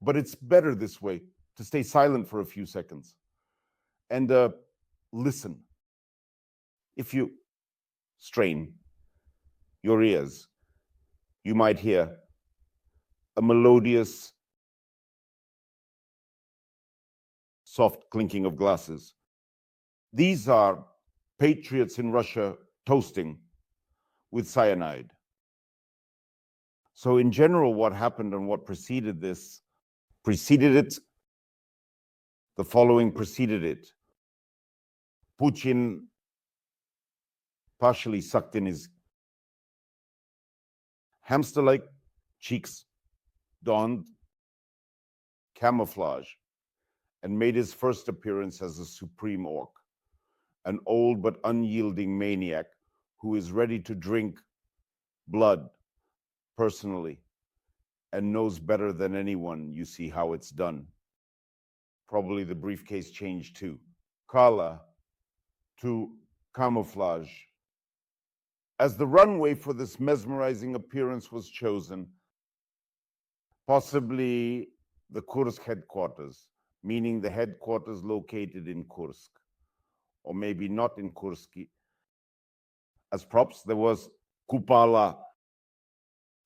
But it's better this way, to stay silent for a few seconds and listen. If you strain your ears, you might hear a melodious, soft clinking of glasses. These are patriots in Russia toasting with cyanide. So in general, what happened and what preceded it, the following preceded it. Putin partially sucked in his hamster-like cheeks, donned camouflage, and made his first appearance as a supreme orc, an old but unyielding maniac who is ready to drink blood personally and knows better than anyone you see how it's done. Probably the briefcase changed too. Kala to camouflage. As the runway for this mesmerizing appearance was chosen, possibly the Kursk headquarters, meaning the headquarters located in Kursk, or maybe not in Kursk. As props, there was Kupala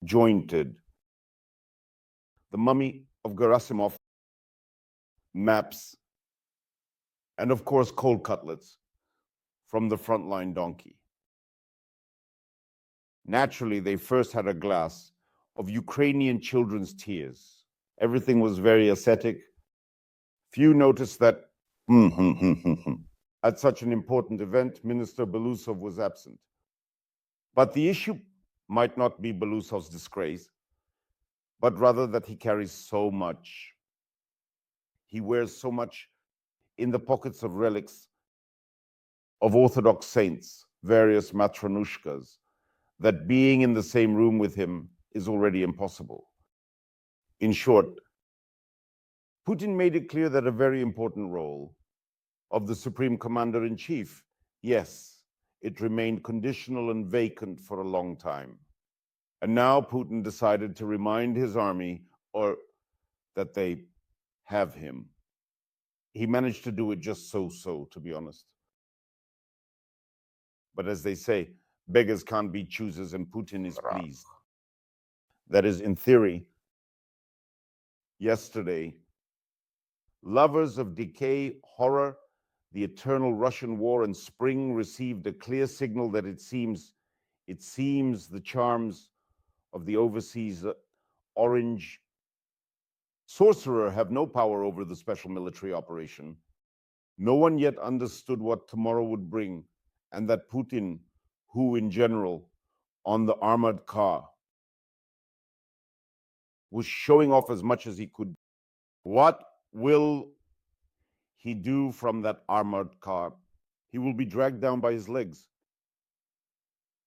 jointed, the mummy of Gerasimov, maps, and of course cold cutlets from the frontline donkey. Naturally, they first had a glass of Ukrainian children's tears. Everything was very ascetic. Few noticed that at such an important event, Minister Belousov was absent. But the issue might not be Belousov's disgrace, but rather that he carries so much. He wears so much in the pockets of relics of Orthodox saints, various matronushkas, that being in the same room with him is already impossible. In short, Putin made it clear that a very important role of the Supreme Commander-in-Chief, yes, it remained conditional and vacant for a long time. And now Putin decided to remind his army or that they have him. He managed to do it just so, to be honest. But as they say, beggars can't be choosers, and Putin is pleased. That is, in theory, yesterday, lovers of decay, horror, the eternal Russian war, and spring received a clear signal that it seems the charms of the overseas orange sorcerer have no power over the special military operation. No one yet understood what tomorrow would bring, and that Putin, who in general, on the armored car, was showing off as much as he could. What will he do from that armored car? He will be dragged down by his legs.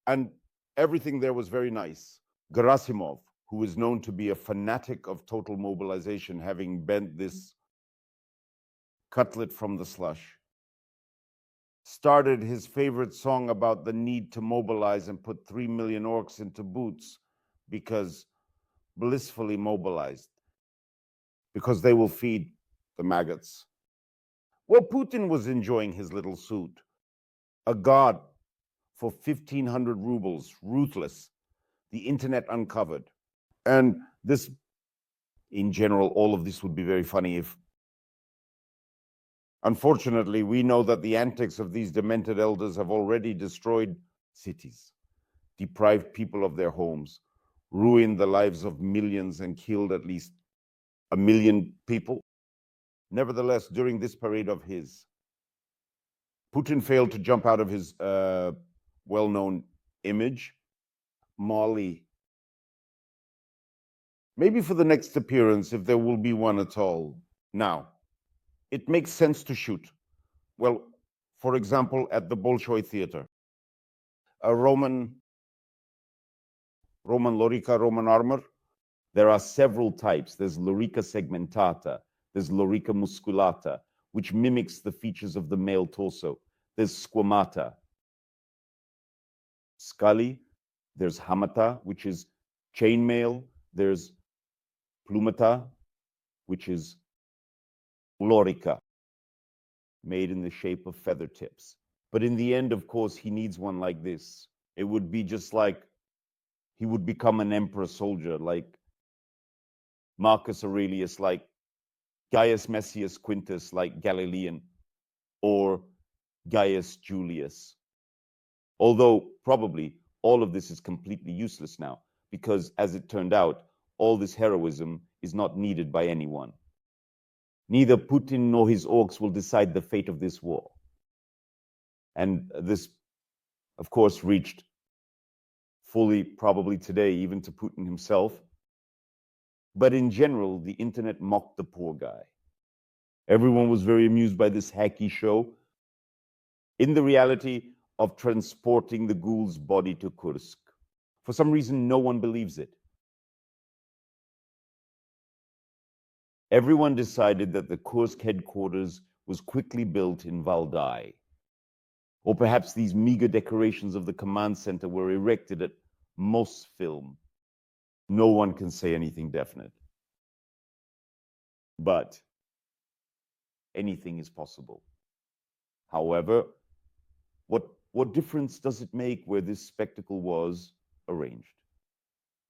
And everything there was very nice. Gerasimov, who is known to be a fanatic of total mobilization, having bent this cutlet from the slush, started his favorite song about the need to mobilize and put 3 million orcs into boots, because blissfully mobilized, because they will feed the maggots. Well, Putin was enjoying his little suit, a god for 1,500 rubles, ruthless, the internet uncovered. And this, in general, all of this would be very funny if, unfortunately, we know that the antics of these demented elders have already destroyed cities, deprived people of their homes, ruined the lives of millions, and killed at least 1 million people. Nevertheless, during this parade of his, Putin failed to jump out of his well-known image, Mali. Maybe for the next appearance, if there will be one at all. Now, it makes sense to shoot. Well, for example, at the Bolshoi Theater, a Roman lorica, Roman armor. There are several types. There's lorica segmentata, there's lorica musculata, which mimics the features of the male torso. There's squamata, scully. There's hamata, which is chainmail. There's plumata, which is lorica, made in the shape of feather tips. But in the end, of course, he needs one like this. It would be just like he would become an emperor soldier, like Marcus Aurelius, like Gaius Messius Quintus, like Galilean, or Gaius Julius. Although probably all of this is completely useless now, because as it turned out, all this heroism is not needed by anyone. Neither Putin nor his orcs will decide the fate of this war. And this, of course, reached fully probably today, even to Putin himself. But in general, the internet mocked the poor guy. Everyone was very amused by this hacky show in the reality of transporting the ghoul's body to Kursk. For some reason, no one believes it. Everyone decided that the Kursk headquarters was quickly built in Valdai. Or perhaps these meager decorations of the command center were erected at Mosfilm. No one can say anything definite. But anything is possible. However, what difference does it make where this spectacle was arranged?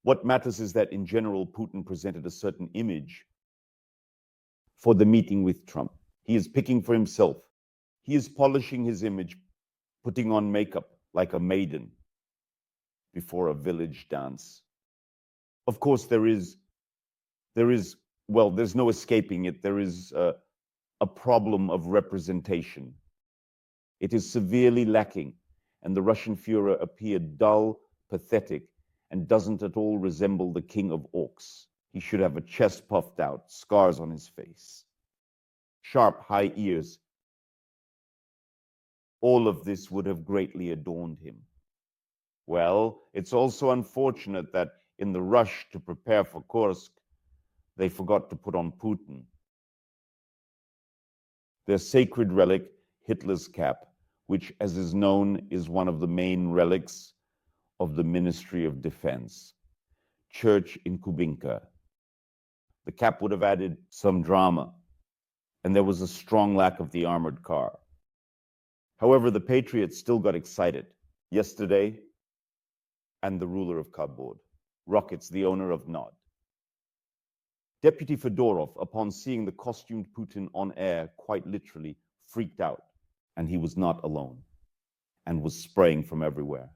What matters is that in general, Putin presented a certain image for the meeting with Trump. He is picking for himself. He is polishing his image, putting on makeup like a maiden before a village dance. Of course, there's no escaping it. There is a problem of representation. It is severely lacking, and the Russian Führer appeared dull, pathetic, and doesn't at all resemble the king of orcs. He should have a chest puffed out, scars on his face, sharp high ears. All of this would have greatly adorned him. Well, it's also unfortunate that in the rush to prepare for Kursk, they forgot to put on Putin. Their sacred relic, Hitler's cap, which, as is known, is one of the main relics of the Ministry of Defense, church in Kubinka. The cap would have added some drama, and there was a strong lack of the armored car. However, the patriots still got excited. Yesterday, and the ruler of cardboard, Rockets, the owner of Nod. Deputy Fedorov, upon seeing the costumed Putin on air, quite literally freaked out, and he was not alone, and was spraying from everywhere.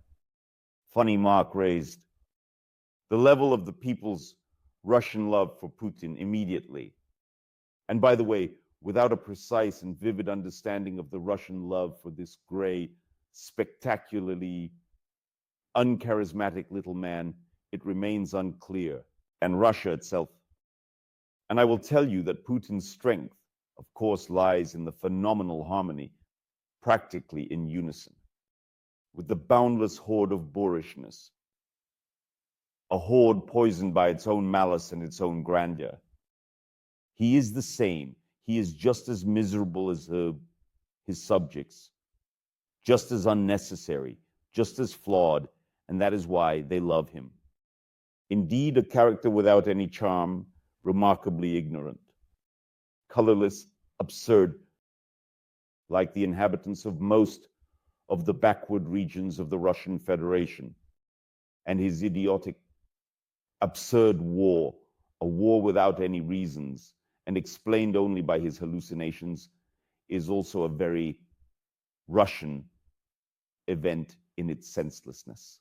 Funny mark raised. The level of the people's Russian love for Putin immediately. And by the way, without a precise and vivid understanding of the Russian love for this gray, spectacularly uncharismatic little man, it remains unclear, and Russia itself. And I will tell you that Putin's strength, of course, lies in the phenomenal harmony, practically in unison, with the boundless horde of boorishness, a horde poisoned by its own malice and its own grandeur. He is the same. He is just as miserable as his subjects, just as unnecessary, just as flawed, and that is why they love him. Indeed, a character without any charm, remarkably ignorant, colorless, absurd, like the inhabitants of most of the backward regions of the Russian Federation, and his idiotic, absurd war, a war without any reasons, and explained only by his hallucinations, is also a very Russian event in its senselessness.